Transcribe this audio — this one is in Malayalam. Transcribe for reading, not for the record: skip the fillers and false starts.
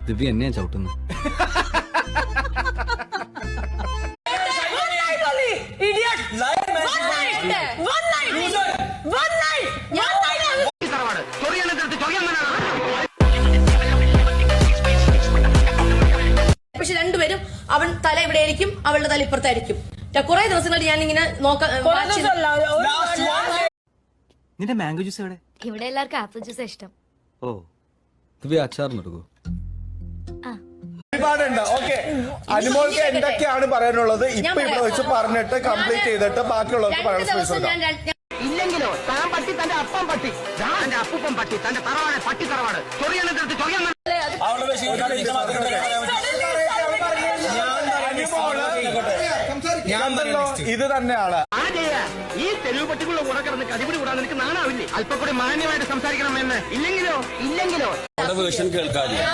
ദിവ്യ എന്നെയാ ചവിട്ടുന്നു. പക്ഷെ രണ്ടുപേരും അവൻ തല ഇവിടെ ആയിരിക്കും, അവളുടെ തല ഇപ്പുറത്തായിരിക്കും. കുറെ ദിവസങ്ങൾ ഞാൻ ഇങ്ങനെ നോക്കാം. നിന്റെ മാംഗോ ജ്യൂസ് എവിടെ? ഇവിടെ എല്ലാവർക്കും ആപ്പിൾ ജ്യൂസ് ഇഷ്ടം. ഓ, ദിവ്യ അച്ചാറിനെടുക്കൂ. ഒരുപാടുണ്ട്. ഓക്കെ, അനുമോൾക്ക് എന്തൊക്കെയാണ് പറയാനുള്ളത് ഇപ്പൊ ഇവിടെ വെച്ച് പറഞ്ഞിട്ട് കംപ്ലീറ്റ് ചെയ്തിട്ട് ബാക്കിയുള്ളവർക്ക് പറയാൻ സ്പേസ് കൊടുക്കാം. ഇല്ലെങ്കിലോ താൻ പട്ടി തന്റെ അപ്പം പട്ടി തന്റെ അപ്പൂപ്പൻ പട്ടി തന്റെ തറവാട് പട്ടി തറവാട് ചൊറിയാനെടുത്ത് ചൊറിയാൻ ഇത് തന്നെയാണ് ഈ തെരുവ് പട്ടികളുടെ കൂടെ കിടന്ന് കടിപിടി കൂടാൻ നിനക്ക് നാണാവില്ലേ? അല്പം കൂടി മാന്യമായിട്ട് സംസാരിക്കണം എന്ന്. ഇല്ലെങ്കിലോ വേർഷൻ കേൾക്കാനില്ല.